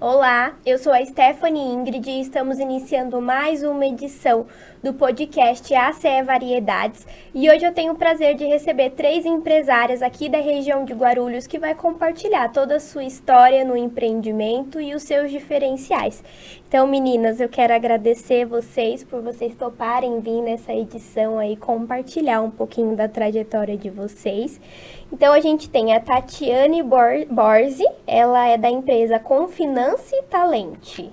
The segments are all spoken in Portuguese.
Olá, eu sou a Stephanie Ingrid e estamos iniciando mais uma edição do podcast ACE Variedades. E hoje eu tenho o prazer de receber 3 empresárias aqui da região de Guarulhos que vai compartilhar toda a sua história no empreendimento e os seus diferenciais. Então, meninas, eu quero agradecer vocês por vocês toparem vir nessa edição aí compartilhar um pouquinho da trajetória de vocês. Então, a gente tem a Tatiane Borzi, ela é da empresa Confinance Talente.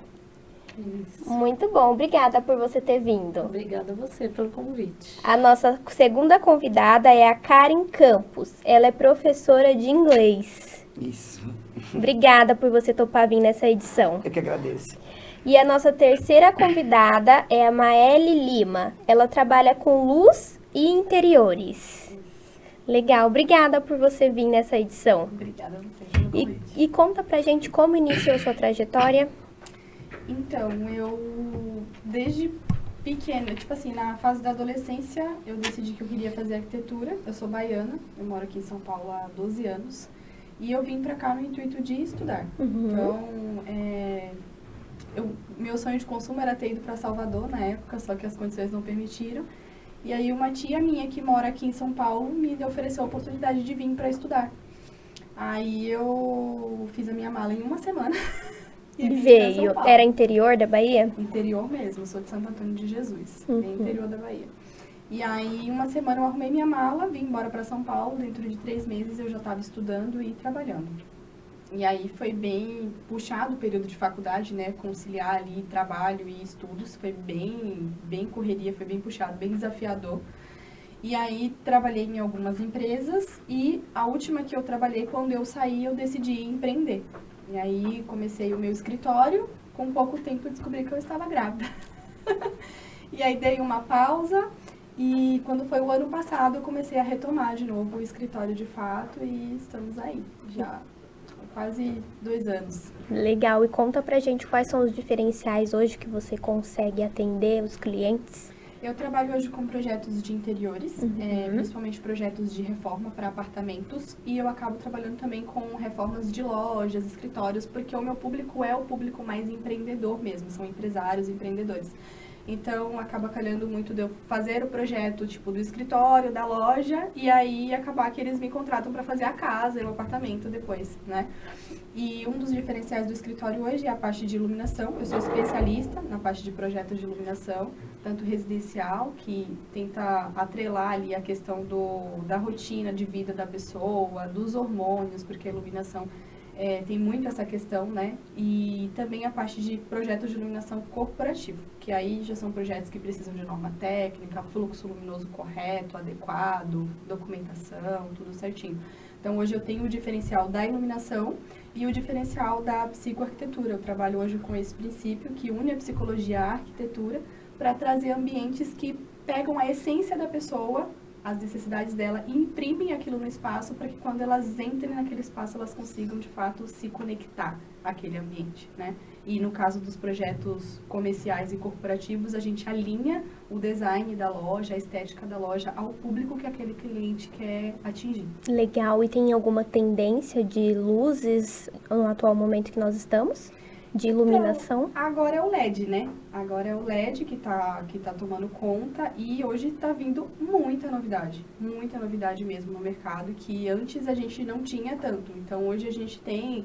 Isso. Muito bom, obrigada por você ter vindo. Obrigada a você pelo convite. A nossa segunda convidada é a Karen Campos, ela é professora de inglês. Isso. Obrigada por você topar vir nessa edição. Eu que agradeço. E a nossa terceira convidada é a Maeli Lima, ela trabalha com luz e interiores. Legal, obrigada por você vir nessa edição. Obrigada a você pelo convite. E conta pra gente como iniciou sua trajetória. Então, eu desde pequena, tipo assim, na fase da adolescência, eu decidi que eu queria fazer arquitetura. Eu sou baiana, eu moro aqui em São Paulo há 12 anos. E eu vim pra cá no intuito de estudar. Então, meu sonho de consumo era ter ido pra Salvador na época, só que as condições não permitiram. E aí uma tia minha que mora aqui em São Paulo me ofereceu a oportunidade de vir para estudar. Aí eu fiz a minha mala em uma semana e vim pra São Paulo. Era interior da Bahia? Interior mesmo, sou de Santo Antônio de Jesus, bem interior da Bahia. E aí uma semana eu arrumei minha mala, vim embora para São Paulo, dentro de 3 meses eu já estava estudando e trabalhando. E aí foi bem puxado o período de faculdade, né, conciliar ali trabalho e estudos, foi bem correria, foi bem puxado, bem desafiador. E aí trabalhei em algumas empresas e a última que eu trabalhei, quando eu saí, eu decidi empreender. E aí comecei o meu escritório, com pouco tempo eu descobri que eu estava grávida. E aí dei uma pausa e quando foi o ano passado eu comecei a retomar de novo o escritório de fato e estamos aí, já quase 2 anos. Legal, e conta pra gente quais são os diferenciais hoje que você consegue atender os clientes. Eu trabalho hoje com projetos de interiores, principalmente projetos de reforma para apartamentos, e eu acabo trabalhando também com reformas de lojas, escritórios, porque o meu público é o público mais empreendedor mesmo, são empresários, empreendedores. Então, acaba calhando muito de eu fazer o projeto, tipo, do escritório, da loja, e aí acabar que eles me contratam para fazer a casa e o apartamento depois, né? E um dos diferenciais do escritório hoje é a parte de iluminação. Eu sou especialista na parte de projetos de iluminação, tanto residencial, que tenta atrelar ali a questão da rotina de vida da pessoa, dos hormônios, porque a iluminação tem muito essa questão, né? E também a parte de projetos de iluminação corporativo, que aí já são projetos que precisam de norma técnica, fluxo luminoso correto, adequado, documentação, tudo certinho. Então, hoje eu tenho o diferencial da iluminação e o diferencial da psicoarquitetura. Eu trabalho hoje com esse princípio que une a psicologia e a arquitetura para trazer ambientes que pegam a essência da pessoa, as necessidades dela, e imprimem aquilo no espaço para que quando elas entrem naquele espaço, elas consigam, de fato, se conectar àquele ambiente, né? E no caso dos projetos comerciais e corporativos, a gente alinha o design da loja, a estética da loja ao público que aquele cliente quer atingir. Legal, e tem alguma tendência de luzes no atual momento que nós estamos? De iluminação? Então, agora é o LED, né? Agora é o LED que tá tomando conta e hoje tá vindo muita novidade mesmo no mercado, que antes a gente não tinha tanto. Então, hoje a gente tem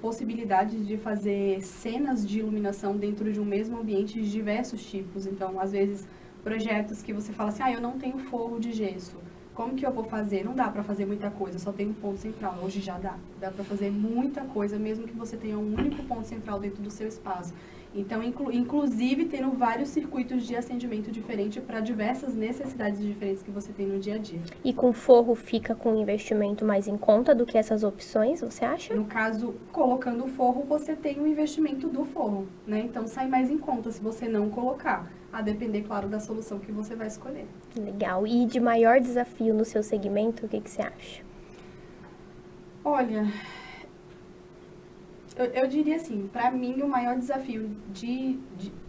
possibilidade de fazer cenas de iluminação dentro de um mesmo ambiente de diversos tipos. Então, às vezes, projetos que você fala assim, eu não tenho forro de gesso. Como que eu vou fazer? Não dá para fazer muita coisa, só tem um ponto central. Hoje já dá. Dá para fazer muita coisa, mesmo que você tenha um único ponto central dentro do seu espaço. Então, inclusive, tendo vários circuitos de acendimento diferente para diversas necessidades diferentes que você tem no dia a dia. E com forro fica com um investimento mais em conta do que essas opções, você acha? No caso, colocando o forro, você tem o investimento do forro, né? Então, sai mais em conta se você não colocar. A depender, claro, da solução que você vai escolher. Legal. E de maior desafio no seu segmento, o que você acha? Olha, eu diria assim, para mim o maior desafio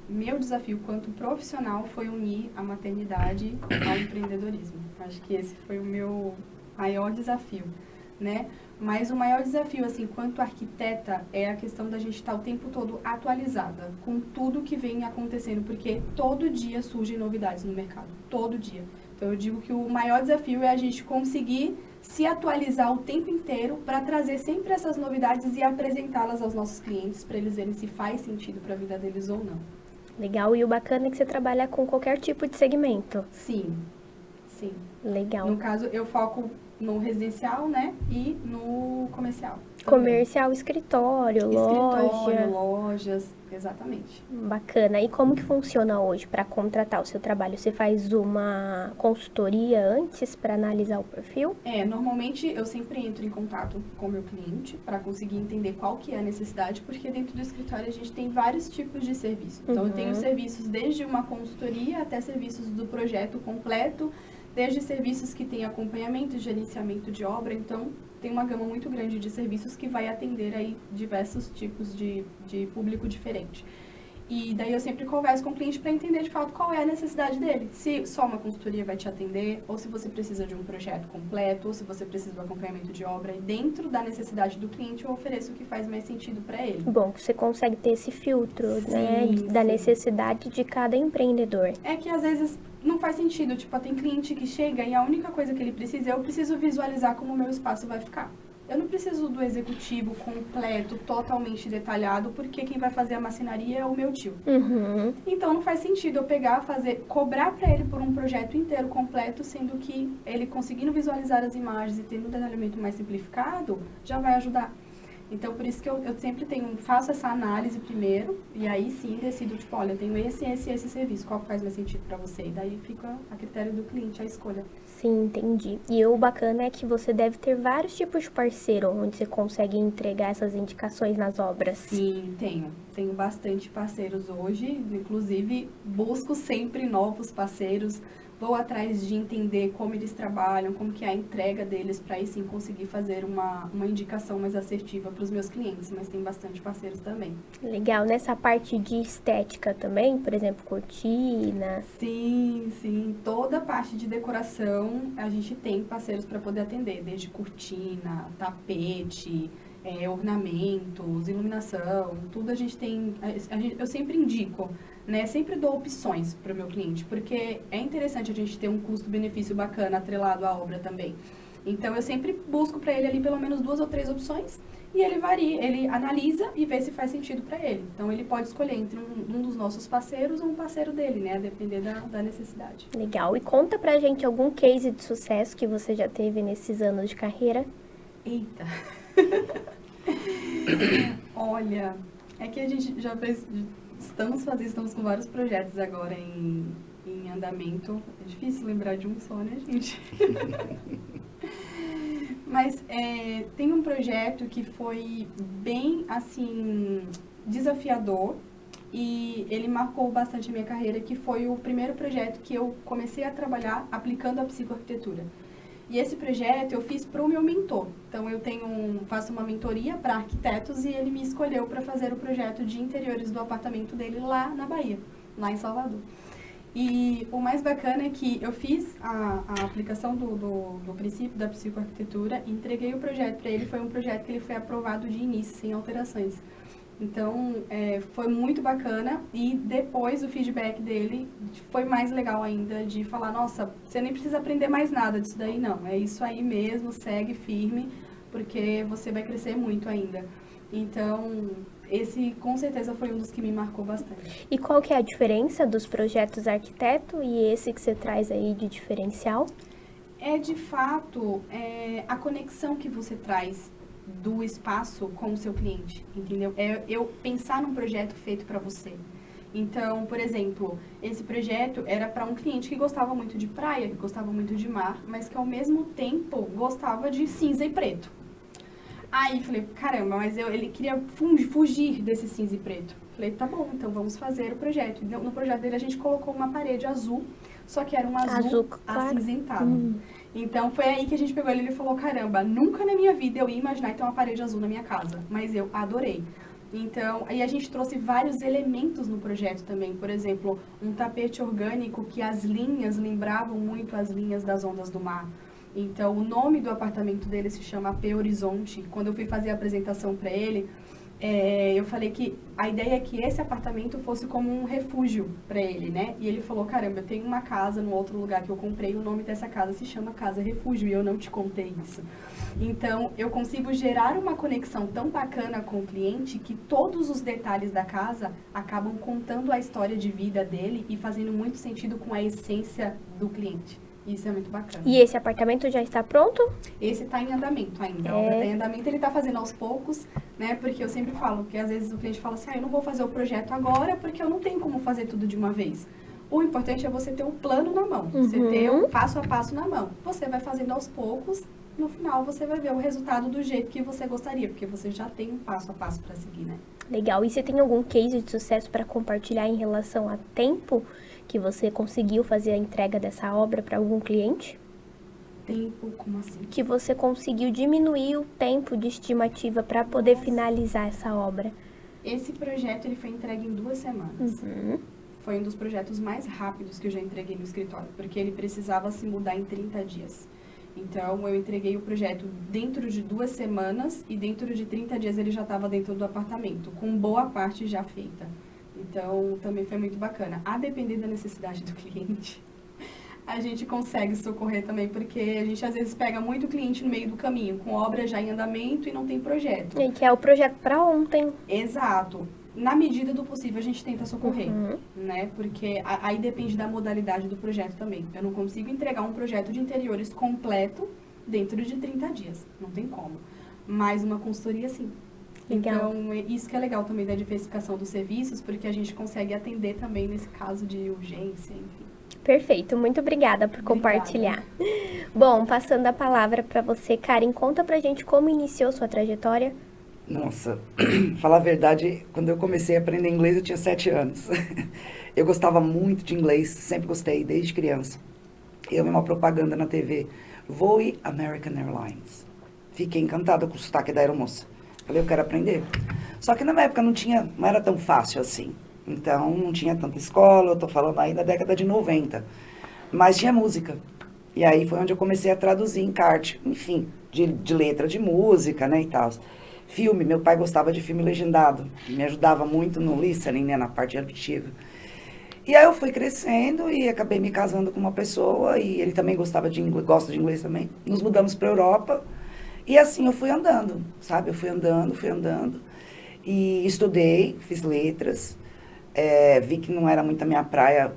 meu desafio quanto profissional foi unir a maternidade ao empreendedorismo. Acho que esse foi o meu maior desafio. né? Mas o maior desafio, assim, quanto arquiteta, é a questão da gente estar o tempo todo atualizada com tudo que vem acontecendo, porque todo dia surgem novidades no mercado, todo dia. Então, eu digo que o maior desafio é a gente conseguir se atualizar o tempo inteiro para trazer sempre essas novidades e apresentá-las aos nossos clientes, para eles verem se faz sentido para a vida deles ou não. Legal, e o bacana é que você trabalha com qualquer tipo de segmento. Sim, sim. Legal. No caso, eu foco no residencial, né, e no comercial. Comercial, escritório, loja. Lojas, exatamente. Bacana. E como que funciona hoje para contratar o seu trabalho? Você faz uma consultoria antes para analisar o perfil? Normalmente eu sempre entro em contato com o meu cliente para conseguir entender qual que é a necessidade, porque dentro do escritório a gente tem vários tipos de serviço. Então eu tenho serviços desde uma consultoria até serviços do projeto completo, desde serviços que têm acompanhamento e gerenciamento de obra. Então tem uma gama muito grande de serviços que vai atender aí diversos tipos de público diferente. E daí eu sempre converso com o cliente para entender de fato qual é a necessidade dele. Se só uma consultoria vai te atender, ou se você precisa de um projeto completo, ou se você precisa do acompanhamento de obra. E dentro da necessidade do cliente eu ofereço o que faz mais sentido para ele. Bom, você consegue ter esse filtro, né, da necessidade de cada empreendedor. É que às vezes não faz sentido, tipo, tem cliente que chega e a única coisa que ele precisa eu preciso visualizar como o meu espaço vai ficar. Eu não preciso do executivo completo, totalmente detalhado, porque quem vai fazer a marcenaria é o meu tio. Então não faz sentido eu pegar, cobrar para ele por um projeto inteiro completo, sendo que ele conseguindo visualizar as imagens e tendo um detalhamento mais simplificado, já vai ajudar. Então, por isso que eu sempre faço essa análise primeiro, e aí sim decido, tipo, olha, eu tenho esse serviço, qual faz mais sentido para você? E daí fica a critério do cliente a escolha. Sim, entendi. E o bacana é que você deve ter vários tipos de parceiro, onde você consegue entregar essas indicações nas obras. Sim, tenho. Tenho bastante parceiros hoje, inclusive busco sempre novos parceiros, vou atrás de entender como eles trabalham, como que é a entrega deles, para aí sim conseguir fazer uma indicação mais assertiva para os meus clientes, mas tem bastante parceiros também. Legal. Nessa parte de estética também, por exemplo, cortina? Sim. Toda a parte de decoração a gente tem parceiros para poder atender, desde cortina, tapete, ornamentos, iluminação, tudo a gente tem. Eu sempre indico, né? Sempre dou opções para o meu cliente, porque é interessante a gente ter um custo-benefício bacana atrelado à obra também. Então eu sempre busco para ele ali pelo menos 2 ou 3 opções e ele varia, ele analisa e vê se faz sentido para ele. Então ele pode escolher entre um dos nossos parceiros ou um parceiro dele, né? A depender da necessidade. Legal. E conta pra gente algum case de sucesso que você já teve nesses anos de carreira. Eita! Olha, é que a gente já fez, estamos com vários projetos agora em andamento. É difícil lembrar de um só, né, gente? Mas tem um projeto que foi bem, assim, desafiador e ele marcou bastante a minha carreira, que foi o primeiro projeto que eu comecei a trabalhar aplicando a psicoarquitetura. E esse projeto eu fiz para o meu mentor. Então eu faço uma mentoria para arquitetos e ele me escolheu para fazer o projeto de interiores do apartamento dele lá na Bahia, lá em Salvador. E o mais bacana é que eu fiz a aplicação do princípio da psicoarquitetura, entreguei o projeto para ele, foi um projeto que ele foi aprovado de início, sem alterações. Então, foi muito bacana e depois o feedback dele foi mais legal ainda, de falar, nossa, você nem precisa aprender mais nada disso daí, não. É isso aí mesmo, segue firme, porque você vai crescer muito ainda. Então, esse com certeza foi um dos que me marcou bastante. E qual que é a diferença dos projetos arquiteto e esse que você traz aí de diferencial? De fato, a conexão que você traz do espaço com o seu cliente, entendeu? Eu pensar num projeto feito para você. Então, por exemplo, esse projeto era para um cliente que gostava muito de praia, que gostava muito de mar, mas que ao mesmo tempo gostava de cinza e preto. Aí falei, caramba, mas ele queria fugir desse cinza e preto. Falei, tá bom, então vamos fazer o projeto. No projeto dele a gente colocou uma parede azul, só que era um azul acinzentado. Então foi aí que a gente pegou ele e falou, caramba, nunca na minha vida eu ia imaginar ter uma parede azul na minha casa, mas eu adorei. Então, aí a gente trouxe vários elementos no projeto também, por exemplo, um tapete orgânico que as linhas lembravam muito as linhas das ondas do mar. Então, o nome do apartamento dele se chama AP Horizonte. Quando eu fui fazer a apresentação para ele, eu falei que a ideia é que esse apartamento fosse como um refúgio para ele, né? E ele falou, caramba, eu tenho uma casa no outro lugar que eu comprei, o nome dessa casa se chama Casa Refúgio, e eu não te contei isso. Então, eu consigo gerar uma conexão tão bacana com o cliente que todos os detalhes da casa acabam contando a história de vida dele e fazendo muito sentido com a essência do cliente. Isso é muito bacana. E esse apartamento já está pronto? Esse está em andamento ainda. A obra está em andamento, ele está fazendo aos poucos, né? Porque eu sempre falo que às vezes o cliente fala assim, eu não vou fazer o projeto agora porque eu não tenho como fazer tudo de uma vez. O importante é você ter um plano na mão, você ter um passo a passo na mão. Você vai fazendo aos poucos, no final você vai ver o resultado do jeito que você gostaria, porque você já tem um passo a passo para seguir, né? Legal. E você tem algum case de sucesso para compartilhar em relação a tempo que você conseguiu fazer a entrega dessa obra para algum cliente? Tempo, como assim? Que você conseguiu diminuir o tempo de estimativa para poder finalizar essa obra? Esse projeto ele foi entregue em 2 semanas. Foi um dos projetos mais rápidos que eu já entreguei no escritório, porque ele precisava se mudar em 30 dias. Então, eu entreguei o projeto dentro de 2 semanas e dentro de 30 dias ele já estava dentro do apartamento, com boa parte já feita. Então, também foi muito bacana. A depender da necessidade do cliente, a gente consegue socorrer também, porque a gente às vezes pega muito cliente no meio do caminho, com obra já em andamento e não tem projeto. E que é o projeto para ontem. Exato. Na medida do possível, a gente tenta socorrer, né? Porque aí depende da modalidade do projeto também. Eu não consigo entregar um projeto de interiores completo dentro de 30 dias. Não tem como. Mas uma consultoria, sim. Legal. Então, isso que é legal também da diversificação dos serviços, porque a gente consegue atender também nesse caso de urgência, enfim. Perfeito, muito obrigada por compartilhar. Bom, passando a palavra para você, Karen, conta pra gente como iniciou sua trajetória. Nossa, falar a verdade, quando eu comecei a aprender inglês eu tinha 7 anos. Eu gostava muito de inglês, sempre gostei, desde criança. Eu vi uma propaganda na TV, Voe American Airlines. Fiquei encantada com o sotaque da aeromoça. Falei, eu quero aprender. Só que na minha época não era tão fácil assim. Então, não tinha tanta escola, eu tô falando aí da década de 90. Mas tinha música. E aí foi onde eu comecei a traduzir encarte, enfim, de letra de música, né, e tal. Filme, meu pai gostava de filme legendado. Me ajudava muito no listening, né, na parte auditiva. E aí eu fui crescendo e acabei me casando com uma pessoa, e ele também gosta de inglês também. Nos mudamos para a Europa. E assim eu fui andando, sabe? Eu fui andando. E estudei, fiz letras. Vi que não era muito a minha praia,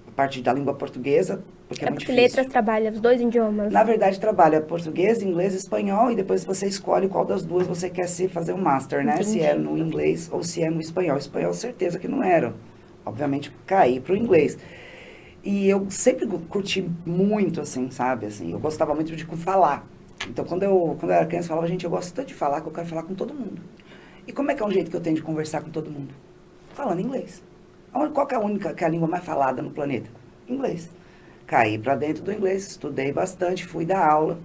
a parte da língua portuguesa, porque é muito difícil. Letras trabalha os 2 idiomas? Na verdade, trabalha português, inglês, espanhol, e depois você escolhe qual das duas você quer fazer um master, né? Entendi. Se é no inglês ou se é no espanhol. Espanhol, certeza que não era. Obviamente, caí pro inglês. E eu sempre curti muito, assim, sabe? Assim, eu gostava muito de falar. Então, quando eu era criança, eu falava, gente, eu gosto tanto de falar que eu quero falar com todo mundo. E como é que é um jeito que eu tenho de conversar com todo mundo? Falando inglês. Qual que é a língua mais falada no planeta? Inglês. Caí para dentro do inglês, estudei bastante, fui dar aula.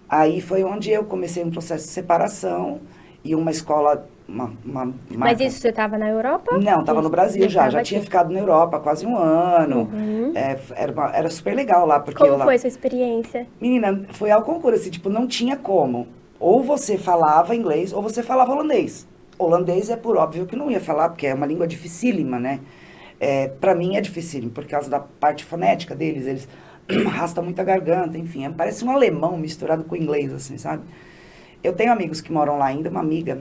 Aí foi onde eu comecei um processo de separação e uma escola... Mas isso você estava na Europa? Não, estava no Brasil já aqui. tinha ficado na Europa há quase 1 ano. Era super legal lá. Porque Como foi sua experiência? Menina, foi ao concurso, assim, tipo, não tinha como. Ou você falava inglês ou você falava holandês. Holandês é por óbvio que não ia falar, porque é uma língua dificílima, né? Pra mim é dificílimo, por causa da parte fonética deles. Eles arrastam muito a garganta, enfim. Parece um alemão misturado com inglês, assim, sabe? Eu tenho amigos que moram lá ainda, uma amiga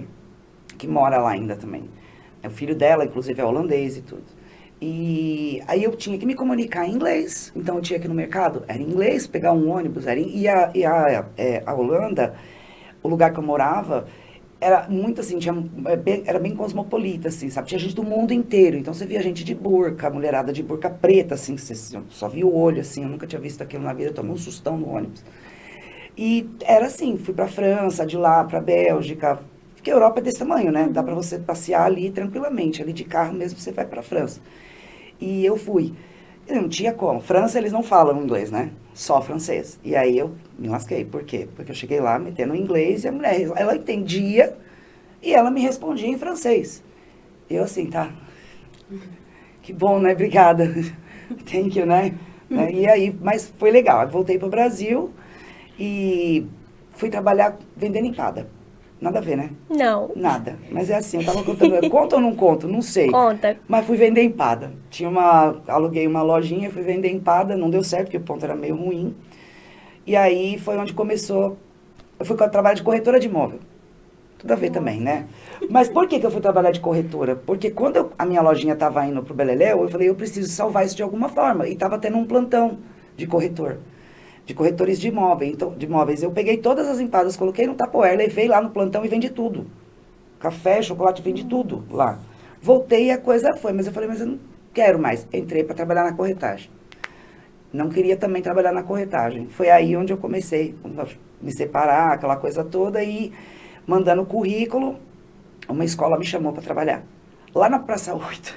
que mora lá ainda também. O filho dela, inclusive, é holandês e tudo. E aí eu tinha que me comunicar em inglês. Então eu tinha que ir no mercado, era em inglês, pegar um ônibus. A Holanda, o lugar que eu morava, era muito assim, era bem cosmopolita, assim, sabe? Tinha gente do mundo inteiro. Então você via gente de burca, mulherada de burca preta, assim, você só via o olho, assim. Eu nunca tinha visto aquilo na vida, eu tomei um sustão no ônibus. E era assim, fui pra França, de lá pra Bélgica, porque a Europa é desse tamanho, né? Dá pra você passear ali tranquilamente, ali de carro mesmo você vai pra França. E eu fui. Eu não tinha como. França, eles não falam inglês, né? Só francês. E aí eu me lasquei. Por quê? Porque eu cheguei lá metendo inglês e a mulher, ela entendia e ela me respondia em francês. Eu assim, tá. Que bom, né? Obrigada. Thank you, né? E aí, mas foi legal. Eu voltei pro Brasil E fui trabalhar vendendo empada. Nada a ver, né? Não. Nada. Mas é assim, eu tava contando, conta ou não conto? Não sei. Conta. Mas fui vender empada. Aluguei uma lojinha, fui vender empada, não deu certo, porque o ponto era meio ruim. E aí foi onde começou, eu fui trabalhar de corretora de imóvel. Tudo a ver também, né? Mas por que eu fui trabalhar de corretora? Porque quando a minha lojinha estava indo pro Beleléu, eu falei, eu preciso salvar isso de alguma forma. E estava tendo um plantão de corretores de imóveis. Eu peguei todas as empadas, coloquei no Tupperware, levei lá no plantão e vendi tudo. Café, chocolate, vendi tudo lá. Voltei e a coisa foi, mas eu falei, mas eu não quero mais. Entrei para trabalhar na corretagem. Não queria também trabalhar na corretagem. Foi aí onde eu comecei a me separar, aquela coisa toda, e mandando currículo, uma escola me chamou para trabalhar. Lá na Praça 8.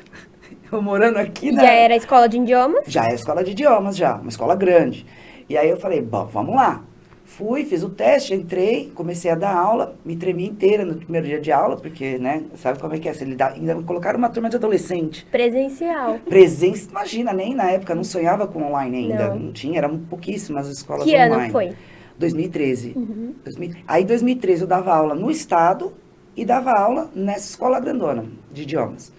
Eu morando aqui Já era a escola de idiomas? Já era escola de idiomas, já. Uma escola grande. E aí eu falei, bom, vamos lá. Fui, fiz o teste, entrei, comecei a dar aula, me tremi inteira no primeiro dia de aula, porque, né, sabe como é que é? Ainda me colocaram uma turma de adolescente. Presencial. Presença, imagina, nem na época, não sonhava com online ainda. Não tinha, eram pouquíssimas as escolas online. Que ano foi? 2013. Aí, em 2013, eu dava aula no estado e dava aula nessa escola grandona de idiomas.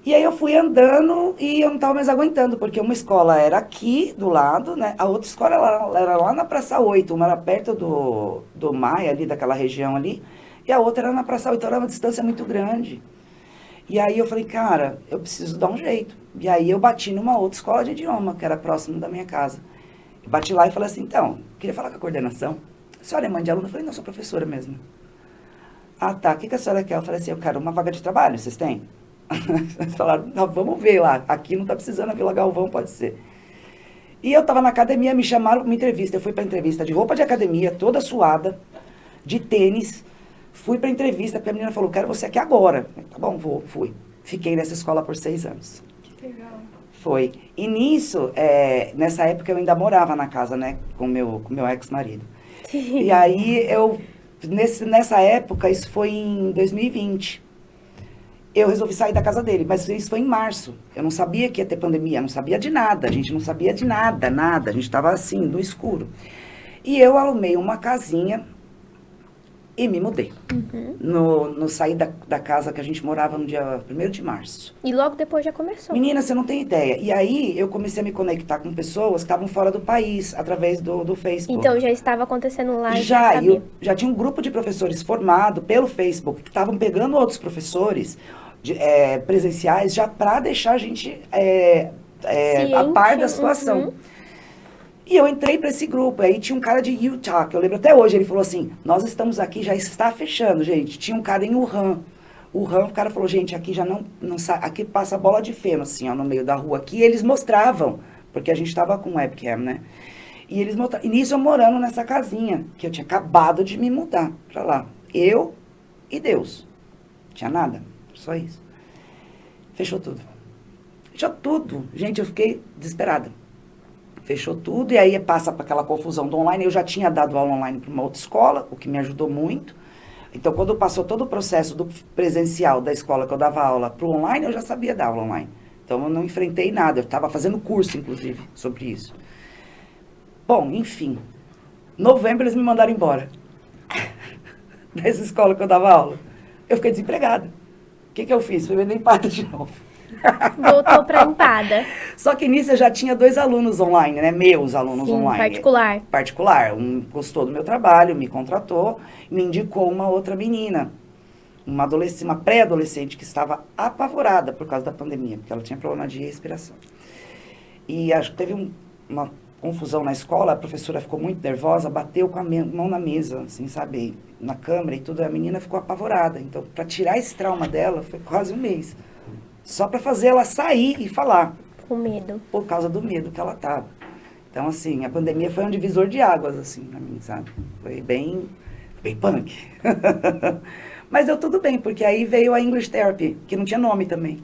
E aí eu fui andando e eu não estava mais aguentando, porque uma escola era aqui do lado, né? A outra escola era lá na Praça 8, uma era perto do Maia, ali daquela região ali, e a outra era na Praça 8, era uma distância muito grande. E aí eu falei, cara, eu preciso dar um jeito. E aí eu bati numa outra escola de idioma, que era próximo da minha casa. Eu bati lá e falei assim, então, queria falar com a coordenação. A senhora é mãe de aluno? Eu falei, não, sou professora mesmo. Ah, tá, o que a senhora quer? Eu falei assim, eu quero uma vaga de trabalho, vocês têm? Eles falaram, não, vamos ver lá, aqui não tá precisando, a Vila Galvão pode ser. E eu tava na academia, me chamaram pra uma entrevista, eu fui pra entrevista de roupa de academia, toda suada, de tênis, fui pra entrevista, porque a menina falou, quero você aqui agora. Tá bom, fui. Fiquei nessa escola por 6 anos. Que legal. Foi. E nisso, nessa época eu ainda morava na casa, né, com meu ex-marido. E aí nessa época, isso foi em 2020. Eu resolvi sair da casa dele, mas isso foi em março. Eu não sabia que ia ter pandemia, não sabia de nada. A gente não sabia de nada. A gente estava assim, no escuro. E eu arrumei uma casinha e me mudei. Saí da casa que a gente morava no dia 1º de março. E logo depois já começou. Menina, você não tem ideia. E aí eu comecei a me conectar com pessoas que estavam fora do país, através do Facebook. Então já estava acontecendo lá. Já tinha um grupo de professores formado pelo Facebook, que estavam pegando outros professores presenciais já para deixar a gente a par da situação. E eu entrei para esse grupo, aí tinha um cara de Utah, que eu lembro até hoje, ele falou assim, nós estamos aqui, já está fechando, gente. Tinha um cara em Wuhan. O cara falou, gente, aqui já não aqui passa bola de feno, assim, ó, no meio da rua aqui. E eles mostravam, porque a gente estava com webcam, né? E eles mostravam, e nisso eu morando nessa casinha, que eu tinha acabado de me mudar para lá. Eu e Deus. Não tinha nada, só isso. Fechou tudo. Fechou tudo. Gente, eu fiquei desesperada. Fechou tudo e aí passa para aquela confusão do online. Eu já tinha dado aula online para uma outra escola, o que me ajudou muito. Então, quando passou todo o processo do presencial da escola que eu dava aula para o online, eu já sabia dar aula online. Então, eu não enfrentei nada. Eu estava fazendo curso, inclusive, sobre isso. Bom, enfim. Novembro, eles me mandaram embora. Dessa escola que eu dava aula. Eu fiquei desempregada. O que eu fiz? Fui vender empada de novo. Voltou para empada. Só que nisso eu já tinha 2 alunos online, né? Meus alunos online. Particular. Um gostou do meu trabalho, me contratou, me indicou uma outra menina. Uma pré-adolescente que estava apavorada por causa da pandemia, porque ela tinha problema de respiração. E acho que teve uma confusão na escola, a professora ficou muito nervosa, bateu com a mão na mesa, assim, sabe? Na câmera e tudo, a menina ficou apavorada. Então, para tirar esse trauma dela, foi quase 1 mês. Só para fazer ela sair e falar. Com medo. Por causa do medo que ela tava. Então, assim, a pandemia foi um divisor de águas, assim, pra mim, sabe? Foi bem punk. Mas deu tudo bem, porque aí veio a English Therapy, que não tinha nome também.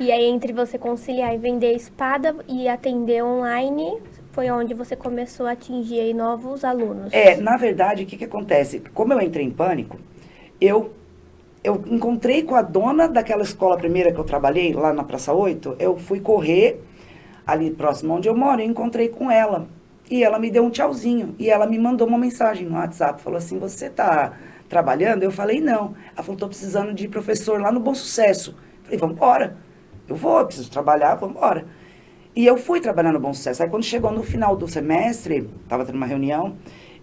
E aí, entre você conciliar e vender espada e atender online, foi onde você começou a atingir aí novos alunos? Na verdade, o que acontece? Como eu entrei em pânico, eu encontrei com a dona daquela escola primeira que eu trabalhei, lá na Praça 8, eu fui correr ali próximo onde eu moro e encontrei com ela. E ela me deu um tchauzinho. E ela me mandou uma mensagem no WhatsApp. Falou assim, você tá trabalhando? Eu falei, não. Ela falou, tô precisando de professor lá no Bom Sucesso. Eu falei, vamos embora. Eu preciso trabalhar, vamos embora. E eu fui trabalhar no Bom Sucesso. Aí quando chegou no final do semestre, tava tendo uma reunião,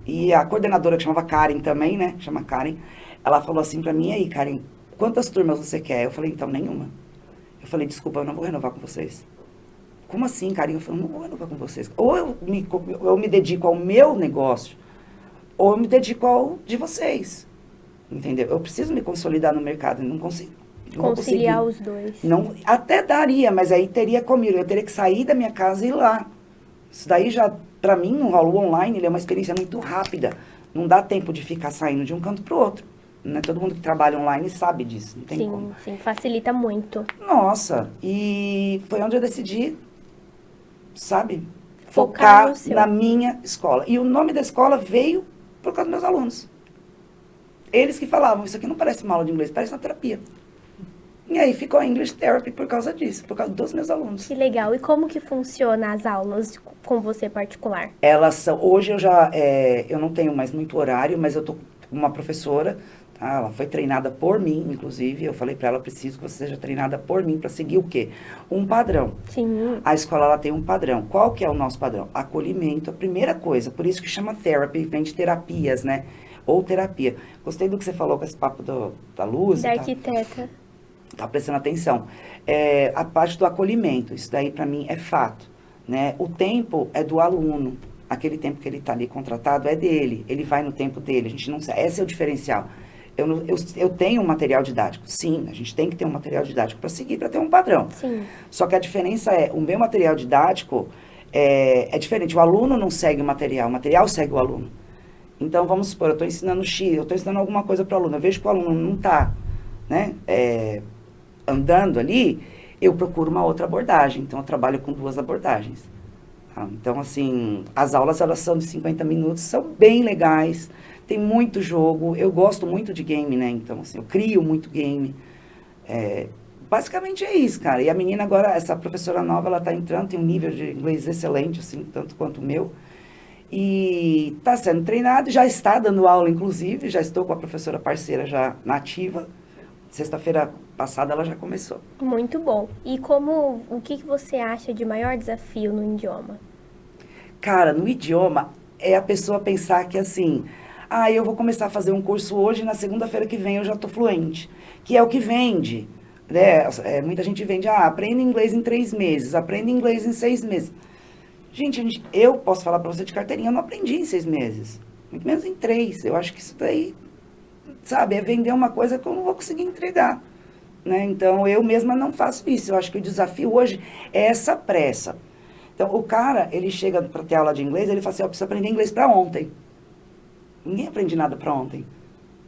e a coordenadora, que chamava Karen também, né? Chama Karen. Ela falou assim pra mim, e aí, Karen, quantas turmas você quer? Eu falei, então, nenhuma. Eu falei, desculpa, eu não vou renovar com vocês. Como assim, Karen? Eu falei, não vou renovar com vocês. Ou eu me dedico ao meu negócio, ou eu me dedico ao de vocês. Entendeu? Eu preciso me consolidar no mercado, não consigo. Conciliar os dois. Não, até daria, mas aí teria comigo. Eu teria que sair da minha casa e ir lá. Isso daí já, pra mim, o online, ele é uma experiência muito rápida. Não dá tempo de ficar saindo de um canto pro outro. Né? Todo mundo que trabalha online sabe disso, não tem como. Sim, facilita muito. Nossa, e foi onde eu decidi, sabe, Focar focar na minha escola. E o nome da escola veio por causa dos meus alunos. Eles que falavam, isso aqui não parece uma aula de inglês, parece uma terapia. E aí ficou a English Therapy por causa disso, por causa dos meus alunos. Que legal. E como que funciona as aulas com você particular? Elas são, hoje eu não tenho mais muito horário, mas eu tô com uma professora, tá? Ela foi treinada por mim, inclusive, eu falei para ela, preciso que você seja treinada por mim para seguir o quê? Um padrão. Sim. A escola, ela tem um padrão. Qual que é o nosso padrão? Acolhimento, a primeira coisa, por isso que chama therapy, vem de terapias, né? Ou terapia. Gostei do que você falou com esse papo da luz. Da arquiteta. Tá prestando atenção. A parte do acolhimento, isso daí para mim é fato, né? O tempo é do aluno, aquele tempo que ele está ali contratado é dele, ele vai no tempo dele, a gente não sabe, esse é o diferencial. Eu tenho um material didático, sim, a gente tem que ter um material didático para seguir, para ter um padrão. Sim. Só que a diferença o meu material didático é diferente, o aluno não segue o material segue o aluno. Então, vamos supor, eu estou ensinando X, eu estou ensinando alguma coisa para o aluno, eu vejo que o aluno não está, né, andando ali, eu procuro uma outra abordagem. Então, eu trabalho com 2 abordagens. Tá? Então, assim, as aulas, elas são de 50 minutos, são bem legais, tem muito jogo, eu gosto muito de game, né? Então, assim, eu crio muito game. Basicamente é isso, cara. E a menina agora, essa professora nova, ela tá entrando, tem um nível de inglês excelente, assim, tanto quanto o meu. E tá sendo treinado, já está dando aula, inclusive, já estou com a professora parceira já nativa. Sexta-feira passada ela já começou. Muito bom. E o que você acha de maior desafio no idioma? Cara, no idioma, é a pessoa pensar que assim, eu vou começar a fazer um curso hoje e na segunda-feira que vem eu já tô fluente. Que é o que vende, né? Muita gente vende, aprenda inglês em 3 meses, aprenda inglês em 6 meses. Gente, eu posso falar pra você de carteirinha, eu não aprendi em 6 meses. Muito menos em 3. Eu acho que isso daí, sabe, é vender uma coisa que eu não vou conseguir entregar, né? Então, eu mesma não faço isso. Eu acho que o desafio hoje é essa pressa. Então, o cara, ele chega para ter aula de inglês, ele fala assim, eu preciso aprender inglês para ontem. Ninguém aprende nada para ontem.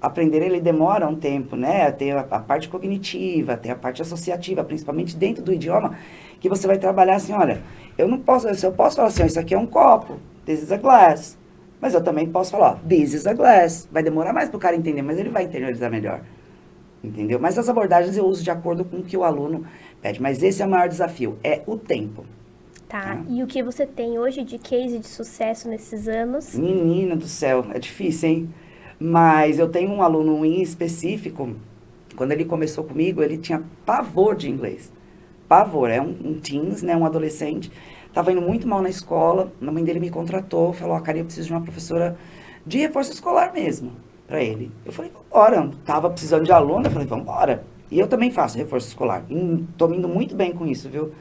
Aprender, ele demora um tempo, né? Tem a parte cognitiva, tem a parte associativa, principalmente dentro do idioma, que você vai trabalhar assim, olha, eu posso falar assim, isso aqui é um copo, this is a glass. Mas eu também posso falar, this is a glass. Vai demorar mais para o cara entender, mas ele vai interiorizar melhor. Entendeu? Mas as abordagens eu uso de acordo com o que o aluno pede. Mas esse é o maior desafio, é o tempo. Tá. E o que você tem hoje de case de sucesso nesses anos? Menina do céu, é difícil, hein? Mas eu tenho um aluno em específico, quando ele começou comigo, ele tinha pavor de inglês. Pavor, um teens, né, um adolescente. Estava indo muito mal na escola, a mãe dele me contratou, falou, Karen, eu preciso de uma professora de reforço escolar mesmo, para ele. Eu falei, vambora, tava precisando de aluno, eu falei, vambora. E eu também faço reforço escolar, tô indo muito bem com isso, viu?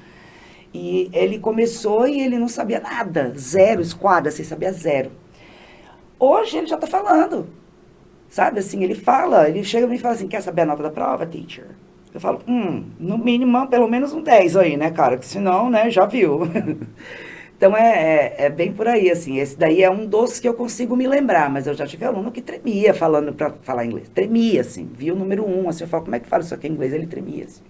E ele começou e ele não sabia nada, 0, esquadra, sem sabia 0. Hoje ele já tá falando, sabe, assim, ele chega pra mim e fala assim, quer saber a nota da prova, teacher? Eu falo, no mínimo, pelo menos um 10 aí, né, cara? Que senão, né, já viu. Então, é bem por aí, assim. Esse daí é um dos que eu consigo me lembrar, mas eu já tive aluno que tremia falando pra falar inglês. Tremia, assim. Via o número 1, assim, eu falo, como é que fala isso aqui em inglês? Ele tremia, assim.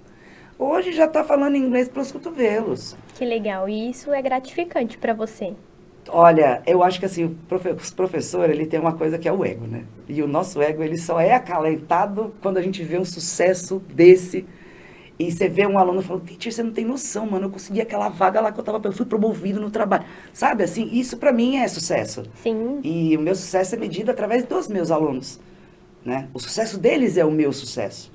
Hoje já tá falando inglês pelos cotovelos. Que legal. E isso é gratificante pra você? Olha, eu acho que assim, os professores, ele tem uma coisa que é o ego, né? E o nosso ego, ele só é acalentado quando a gente vê um sucesso desse. E você vê um aluno falando, teacher, você não tem noção, mano, eu consegui aquela vaga lá que eu fui promovido no trabalho. Sabe, assim, isso pra mim é sucesso. Sim. E o meu sucesso é medido através dos meus alunos, né? O sucesso deles é o meu sucesso.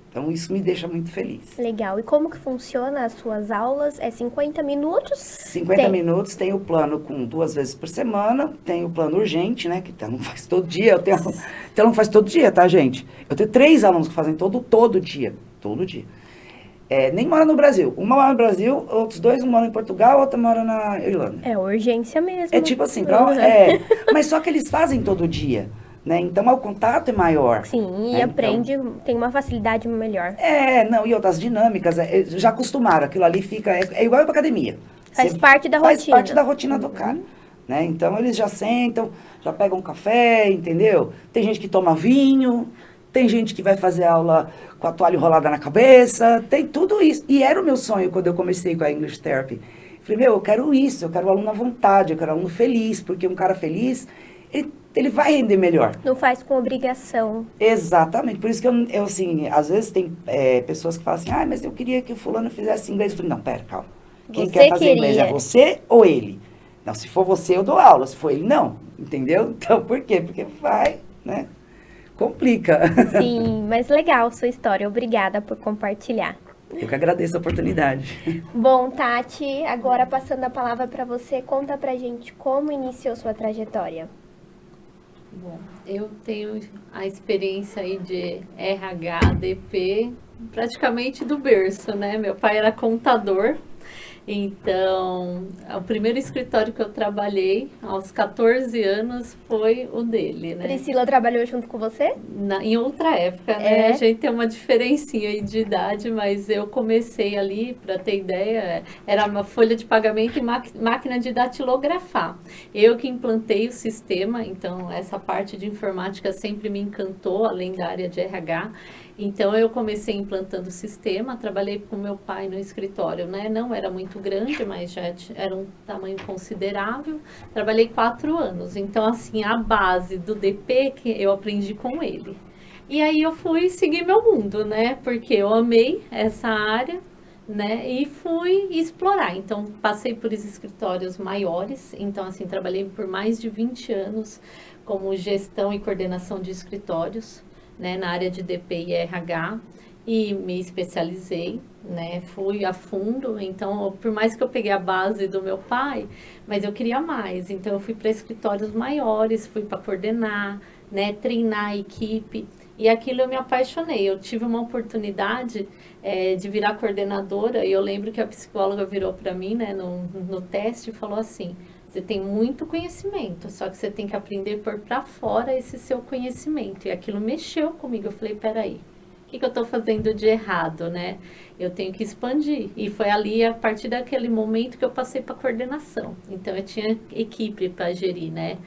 Então, isso me deixa muito feliz. Legal. E como que funciona as suas aulas? É 50 minutos? 50 minutos, tem o plano com 2 vezes por semana, tem o plano urgente, né, que não faz todo dia, então não faz todo dia, tá, gente? Eu tenho 3 alunos que fazem todo dia. Nem mora no Brasil. Uma mora no Brasil, outros 2, um mora em Portugal, outra mora na Irlanda. É urgência mesmo. É tipo assim, mas só que eles fazem todo dia, né? Então o contato é maior. Sim, e né? aprende, Então, tem uma facilidade melhor. e outras dinâmicas, já acostumaram, aquilo ali fica, é igual ir pra academia. Faz Você parte da faz rotina. parte da rotina do cara, né? Então eles já sentam, já pegam um café, entendeu? Tem gente que toma vinho, tem gente que vai fazer aula com a toalha enrolada na cabeça, tem tudo isso. E era o meu sonho quando eu comecei com a English Therapy. Falei, eu quero isso, eu quero o aluno à vontade, eu quero o aluno feliz, porque um cara feliz, ele vai render melhor. Não faz com obrigação. Exatamente, por isso que eu assim, às vezes tem pessoas que falam assim, mas eu queria que o fulano fizesse inglês. Eu falei, não, pera, calma. Quem Você quer fazer inglês é queria. você ou ele? Não, se for você, eu dou aula, se for ele, não. Entendeu? Então, por quê? Porque vai, né? Complica. Sim, mas legal sua história. Obrigada por compartilhar. Eu que agradeço a oportunidade. Bom, Tati, agora passando a palavra para você, conta pra gente como iniciou sua trajetória. Bom, eu tenho a experiência aí de RH, DP, praticamente do berço, né? Meu pai era contador, então o primeiro escritório que eu trabalhei aos 14 anos foi o dele, né? Priscila trabalhou junto com você? Em outra época, né? A gente tem uma diferencinha aí de idade, mas eu comecei ali, para ter ideia, era uma folha de pagamento e máquina de datilografar. Eu que implantei o sistema, então essa parte de informática sempre me encantou, além da área de RH. Então, eu comecei implantando o sistema, trabalhei com meu pai no escritório, né? Não era muito grande, mas já era um tamanho considerável. Trabalhei 4 anos. Então, assim, a base do DP que eu aprendi com ele. E aí, eu fui seguir meu mundo, né? Porque eu amei essa área, né? E fui explorar. Então, passei por escritórios maiores. Então, assim, trabalhei por mais de 20 anos como gestão e coordenação de escritórios, né, na área de DP e RH, e me especializei, né, fui a fundo. Então, por mais que eu peguei a base do meu pai, mas eu queria mais, então eu fui para escritórios maiores, fui para coordenar, né, treinar a equipe, e aquilo eu me apaixonei. Eu tive uma oportunidade de virar coordenadora, e eu lembro que a psicóloga virou para mim, né, no teste, e falou assim: você tem muito conhecimento, só que você tem que aprender a pôr para fora esse seu conhecimento. E aquilo mexeu comigo. Eu falei, peraí, o que eu estou fazendo de errado, né? Eu tenho que expandir. E foi ali, a partir daquele momento, que eu passei para coordenação. Então, eu tinha equipe para gerir, né?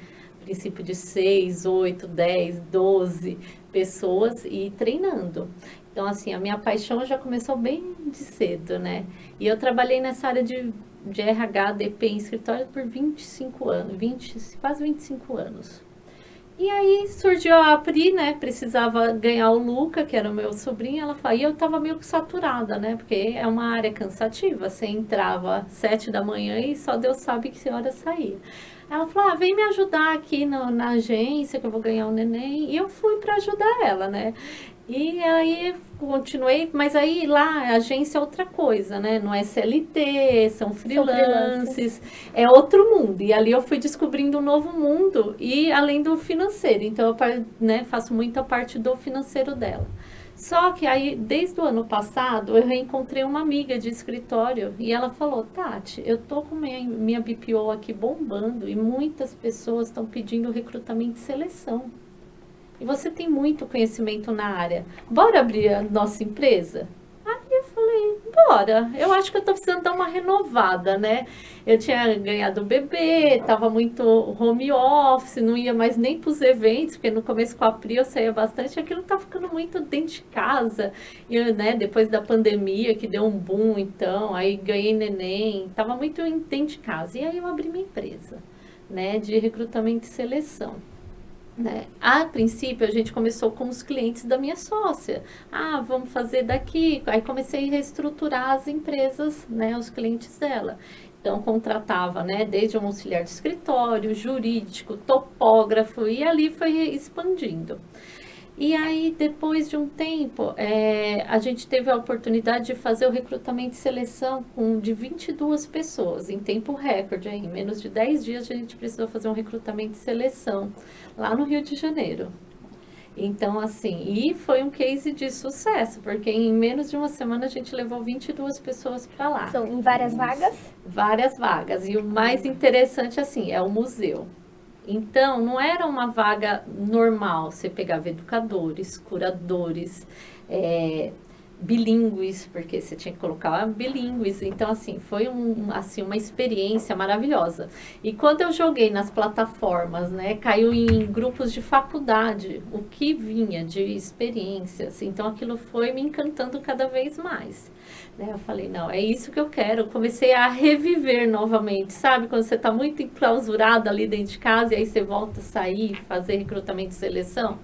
Princípio de 6, 8, 10, 12 pessoas e treinando. Então, assim, a minha paixão já começou bem de cedo, né? E eu trabalhei nessa área de RH, DP em escritório por 25 anos, quase 25 anos. E aí surgiu a Pri, né? Precisava ganhar o Luca, que era o meu sobrinho. Ela falou, e eu tava meio que saturada, né? Porque é uma área cansativa. Você entrava às 7 da manhã e só Deus sabe que hora saía. Ela falou, vem me ajudar aqui na agência, que eu vou ganhar um neném. E eu fui para ajudar ela, né? E aí continuei, mas aí lá a agência é outra coisa, né? Não é CLT, são freelances, é outro mundo. E ali eu fui descobrindo um novo mundo, e além do financeiro. Então, eu, né, faço muita parte do financeiro dela. Só que aí, desde o ano passado, eu reencontrei uma amiga de escritório e ela falou, Tati, eu tô com minha BPO aqui bombando e muitas pessoas estão pedindo recrutamento e seleção. E você tem muito conhecimento na área. Bora abrir a nossa empresa? Aí eu falei, bora. Eu acho que eu tô precisando dar uma renovada, né? Eu tinha ganhado o bebê, tava muito home office, não ia mais nem pros eventos, porque no começo com a Pri eu saía bastante, aquilo tá ficando muito dentro de casa. E, né, depois da pandemia, que deu um boom, então, aí ganhei neném, tava muito dentro de casa. E aí eu abri minha empresa, né, de recrutamento e seleção. né? A princípio, a gente começou com os clientes da minha sócia. Ah, vamos fazer daqui. Aí comecei a reestruturar as empresas, né, os clientes dela. Então, contratava, né, desde um auxiliar de escritório, jurídico, topógrafo, e ali foi expandindo. E aí, depois de um tempo, a gente teve a oportunidade de fazer o recrutamento e seleção de 22 pessoas, em tempo recorde. Em menos de 10 dias, a gente precisou fazer um recrutamento e seleção lá no Rio de Janeiro. Então, assim, e foi um case de sucesso, porque em menos de uma semana a gente levou 22 pessoas para lá. São em várias vagas? Várias vagas. E o mais interessante, assim, é o museu. Então, não era uma vaga normal, você pegava educadores, curadores, bilíngues, porque você tinha que colocar bilíngues. Então, assim, foi uma experiência maravilhosa. E quando eu joguei nas plataformas, né, caiu em grupos de faculdade, o que vinha de experiências. Então, aquilo foi me encantando cada vez mais. Né? Eu falei, não, é isso que eu quero. Eu comecei a reviver novamente, sabe? Quando você está muito enclausurado ali dentro de casa e aí você volta a sair, fazer recrutamento e seleção.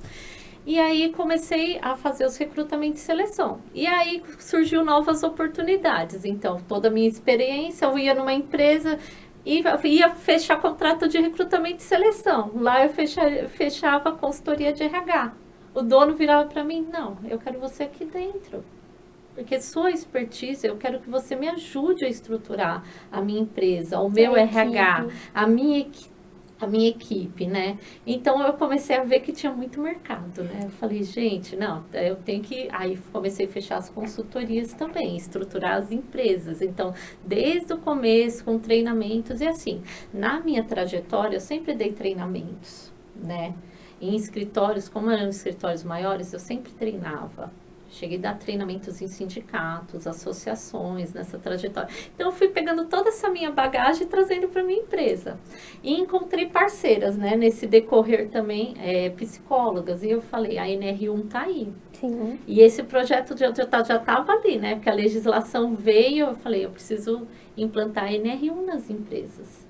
E aí comecei a fazer os recrutamentos e seleção. E aí surgiu novas oportunidades. Então, toda a minha experiência, eu ia numa empresa e ia fechar contrato de recrutamento e seleção. Lá eu fechava a consultoria de RH. O dono virava para mim, não, eu quero você aqui dentro. Porque sua expertise, eu quero que você me ajude a estruturar a minha empresa, o meu RH, a minha equipe, né? Então, eu comecei a ver que tinha muito mercado, né? Eu falei, gente, não, eu tenho que... Aí, comecei a fechar as consultorias também, estruturar as empresas. Então, desde o começo, com treinamentos e assim. Na minha trajetória, eu sempre dei treinamentos, né? Em escritórios, como eram escritórios maiores, eu sempre treinava. Cheguei a dar treinamentos em sindicatos, associações, nessa trajetória. Então, eu fui pegando toda essa minha bagagem e trazendo para a minha empresa. E encontrei parceiras, né? Nesse decorrer também, psicólogas. E eu falei, a NR1 está aí. Sim. E esse projeto já estava ali, né? Porque a legislação veio, eu falei, eu preciso implantar a NR1 nas empresas.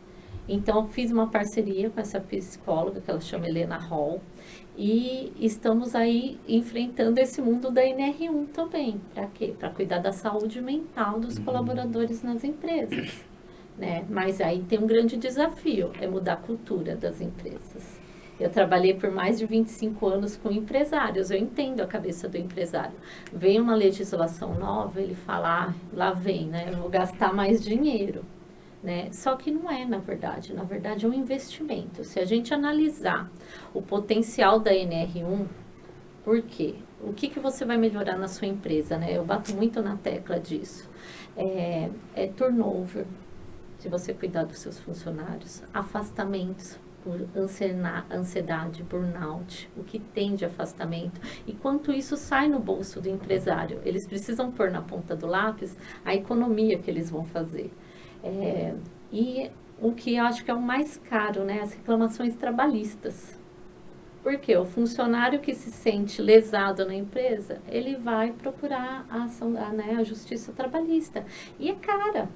Então, fiz uma parceria com essa psicóloga, que ela chama Helena Hall. E estamos aí enfrentando esse mundo da NR1 também. Para quê? Para cuidar da saúde mental dos colaboradores nas empresas. Né? Mas aí tem um grande desafio, é mudar a cultura das empresas. Eu trabalhei por mais de 25 anos com empresários, eu entendo a cabeça do empresário. Vem uma legislação nova, ele fala, lá vem, né? Eu vou gastar mais dinheiro. Né? Só que não é, na verdade é um investimento. Se a gente analisar o potencial da NR1, por quê? O que você vai melhorar na sua empresa, né? Eu bato muito na tecla disso. É turnover, se você cuidar dos seus funcionários, afastamentos por ansiedade, burnout, o que tem de afastamento e quanto isso sai no bolso do empresário. Eles precisam pôr na ponta do lápis a economia que eles vão fazer. E o que eu acho que é o mais caro, né? As reclamações trabalhistas. Porque o funcionário que se sente lesado na empresa, ele vai procurar a ação, né, a justiça trabalhista. E é cara,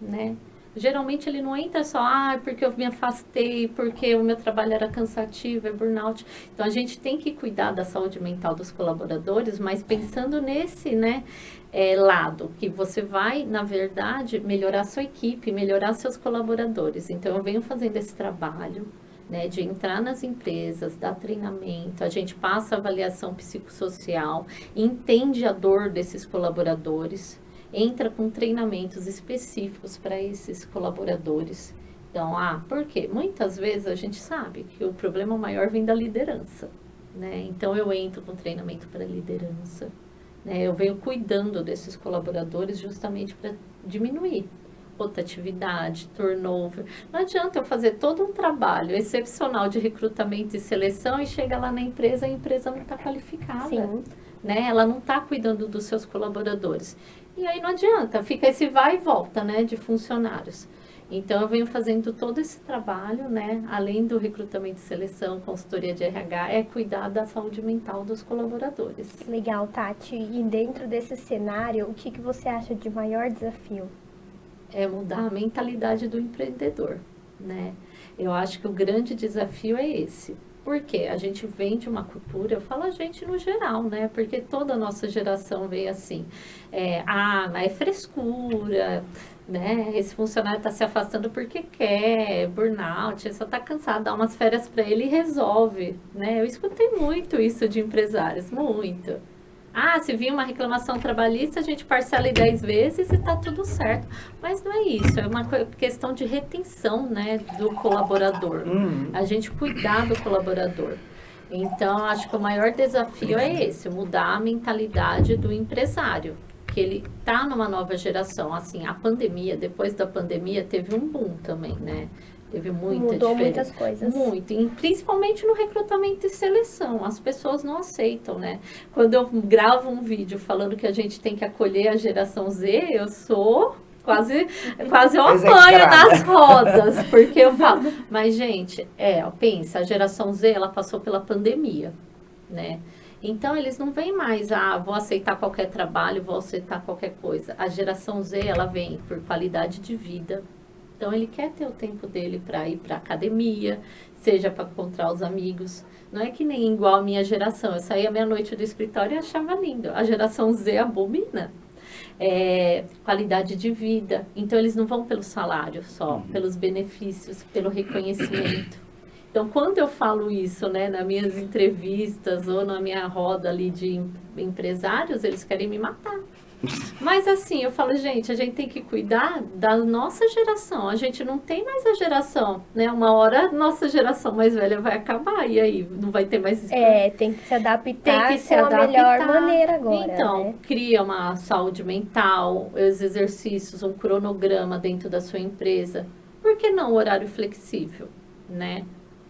né? Geralmente ele não entra só, porque eu me afastei, porque o meu trabalho era cansativo, é burnout. Então a gente tem que cuidar da saúde mental dos colaboradores, mas pensando nesse, né, lado, que você vai, na verdade, melhorar a sua equipe, melhorar seus colaboradores. Então eu venho fazendo esse trabalho, né, de entrar nas empresas, dar treinamento, a gente passa a avaliação psicossocial, entende a dor desses colaboradores, entra com treinamentos específicos para esses colaboradores. Então, por quê? Muitas vezes a gente sabe que o problema maior vem da liderança, né? Então, eu entro com treinamento para liderança, né? Eu venho cuidando desses colaboradores justamente para diminuir rotatividade, turnover. Não adianta eu fazer todo um trabalho excepcional de recrutamento e seleção e chega lá na empresa, a empresa não está qualificada. Sim. Né? Ela não está cuidando dos seus colaboradores. E aí não adianta, fica esse vai e volta, né, de funcionários. Então, eu venho fazendo todo esse trabalho, né, além do recrutamento e seleção, consultoria de RH, cuidar da saúde mental dos colaboradores. Legal, Tati. E dentro desse cenário, o que você acha de maior desafio? É mudar a mentalidade do empreendedor, né? Eu acho que o grande desafio é esse. Por quê? A gente vem de uma cultura, eu falo a gente no geral, né? Porque toda a nossa geração veio assim, mas é frescura, né? Esse funcionário está se afastando porque quer, burnout, só está cansado, dá umas férias para ele e resolve, né? Eu escutei muito isso de empresários, muito. Se vir uma reclamação trabalhista, a gente parcela em 10 vezes e está tudo certo. Mas não é isso, é uma questão de retenção, né, do colaborador. A gente cuidar do colaborador. Então, acho que o maior desafio é esse, mudar a mentalidade do empresário. Que ele está numa nova geração. Assim, a pandemia, depois da pandemia, teve um boom também, né? Teve muita Mudou diferença. muitas coisas. Muito, e principalmente no recrutamento e seleção. As pessoas não aceitam, né? Quando eu gravo um vídeo falando que a gente tem que acolher a geração Z, eu sou quase eu apanho nas rodas, porque eu falo, mas gente, pensa, a geração Z, ela passou pela pandemia, né? Então, eles não vêm mais, vou aceitar qualquer trabalho, vou aceitar qualquer coisa. A geração Z, ela vem por qualidade de vida. Então, ele quer ter o tempo dele para ir para academia, seja para encontrar os amigos. Não é que nem igual a minha geração. Eu saía meia-noite do escritório e achava lindo. A geração Z abomina. Qualidade de vida. Então, eles não vão pelo salário só, pelos benefícios, pelo reconhecimento. Então, quando eu falo isso, né, nas minhas entrevistas ou na minha roda ali de empresários, eles querem me matar. Mas assim, eu falo, gente, a gente tem que cuidar da nossa geração. A gente não tem mais a geração, né? Uma hora a nossa geração mais velha vai acabar e aí não vai ter mais... Tem que se adaptar com a melhor maneira agora, Então, né? cria uma saúde mental, os exercícios, um cronograma dentro da sua empresa. Por que não o horário flexível, né?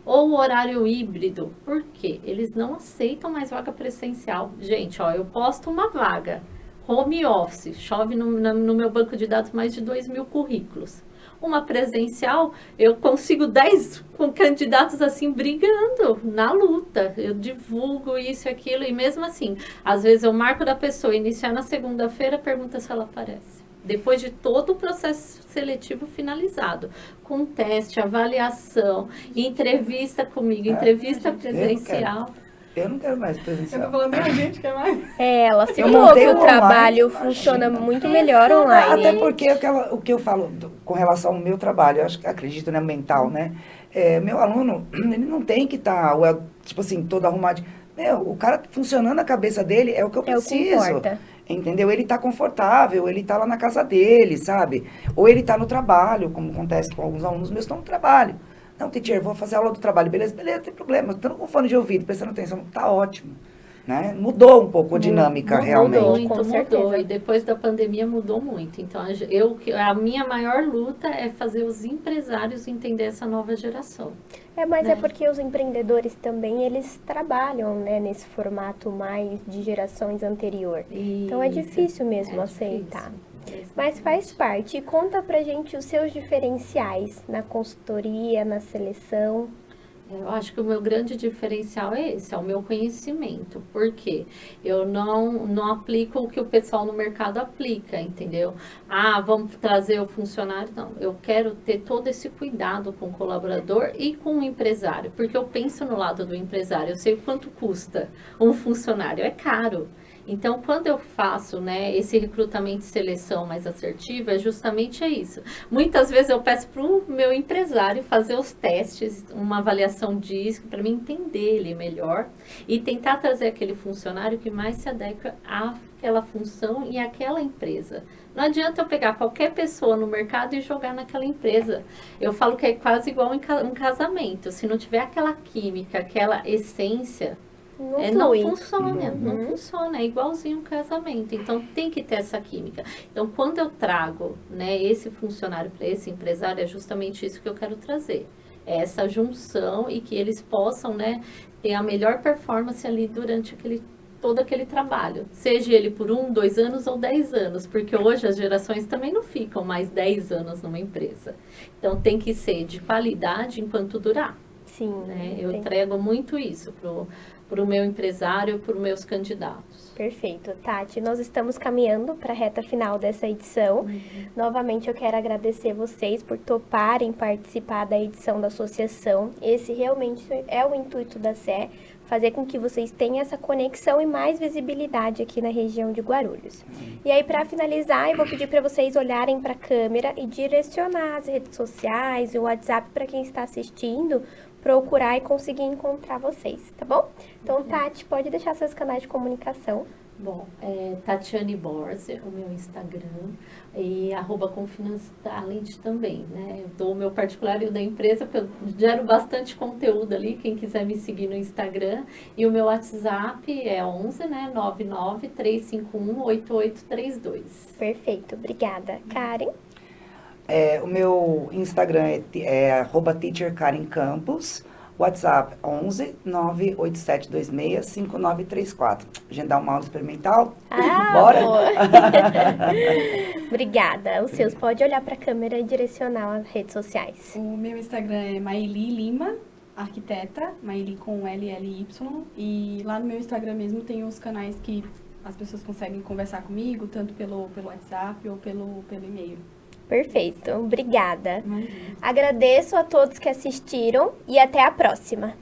Ou o horário híbrido. Por quê? Eles não aceitam mais vaga presencial. Gente, eu posto uma vaga. Home office. Chove no meu banco de dados mais de 2.000 currículos. Uma presencial, eu consigo 10 com candidatos assim brigando na luta. Eu divulgo isso e aquilo. E mesmo assim, às vezes eu marco da pessoa iniciar na segunda-feira, pergunta se ela aparece. Depois de todo o processo seletivo finalizado, com teste, avaliação, entrevista comigo, entrevista presencial. Eu não quero mais presencial. Eu tô falando, a gente quer mais. Ela citou que o trabalho funciona muito melhor online. Até porque o que eu falo com relação ao meu trabalho, eu acredito, né, mental, né? Meu aluno, ele não tem que estar, tipo assim, todo arrumadinho. O cara funcionando a cabeça dele é o que eu preciso. O que importa. Entendeu? Ele tá confortável, ele tá lá na casa dele, sabe? Ou ele tá no trabalho, como acontece com alguns alunos meus que estão no trabalho. Não, teacher, vou fazer aula do trabalho. Beleza, não tem problema. Estando com fone de ouvido, prestando atenção, tá ótimo. Né? Mudou um pouco a dinâmica, realmente. Mudou. E depois da pandemia mudou muito. Então, a minha maior luta é fazer os empresários entender essa nova geração. Mas é porque os empreendedores também, eles trabalham, né, nesse formato mais de gerações anterior. Então, é difícil mesmo aceitar. Mas faz parte. E conta pra gente os seus diferenciais na consultoria, na seleção. Eu acho que o meu grande diferencial é esse, é o meu conhecimento. Por quê? Eu não aplico o que o pessoal no mercado aplica, entendeu? Vamos trazer o funcionário. Não, eu quero ter todo esse cuidado com o colaborador e com o empresário. Porque eu penso no lado do empresário, eu sei quanto custa um funcionário, é caro. Então, quando eu faço, né, esse recrutamento e seleção mais assertivo, é justamente isso. Muitas vezes eu peço para o meu empresário fazer os testes, uma avaliação disso, para mim entender ele melhor e tentar trazer aquele funcionário que mais se adequa àquela função e àquela empresa. Não adianta eu pegar qualquer pessoa no mercado e jogar naquela empresa. Eu falo que é quase igual um casamento. Se não tiver aquela química, aquela essência... Não funciona, é igualzinho um casamento, então tem que ter essa química. Então, quando eu trago, né, esse funcionário para esse empresário, é justamente isso que eu quero trazer, essa junção e que eles possam, né, ter a melhor performance ali durante todo aquele trabalho, seja ele por 1, 2 anos ou 10 anos, porque hoje as gerações também não ficam mais 10 anos numa empresa, então tem que ser de qualidade enquanto durar. Sim. Né? Eu entrego muito isso pro o meu empresário, para os meus candidatos. Perfeito, Tati. Nós estamos caminhando para a reta final dessa edição. Novamente, eu quero agradecer vocês por toparem participar da edição da associação. Esse realmente é o intuito da SE, fazer com que vocês tenham essa conexão e mais visibilidade aqui na região de Guarulhos. E aí, para finalizar, eu vou pedir para vocês olharem para a câmera e direcionar as redes sociais e o WhatsApp para quem está assistindo, procurar e conseguir encontrar vocês, tá bom? Então, Tati, pode deixar seus canais de comunicação. Bom, Tatiane Borse, o meu Instagram, e @Confinance-Talent também, né? Eu dou o meu particular e o da empresa, porque eu gero bastante conteúdo ali, quem quiser me seguir no Instagram. E o meu WhatsApp é 11, né? 99-351-8832. Perfeito, obrigada. Karen? O meu Instagram é @teacherkarencampos. WhatsApp 11 98726 5934. Agendar uma aula experimental? Bora? Boa. Obrigada. Os seus, pode olhar para a câmera e direcionar as redes sociais. O meu Instagram é Maili Lima, arquiteta, Maili com LLY. E lá no meu Instagram mesmo tem os canais que as pessoas conseguem conversar comigo, tanto pelo WhatsApp ou pelo e-mail. Perfeito, obrigada. Imagina. Agradeço a todos que assistiram e até a próxima.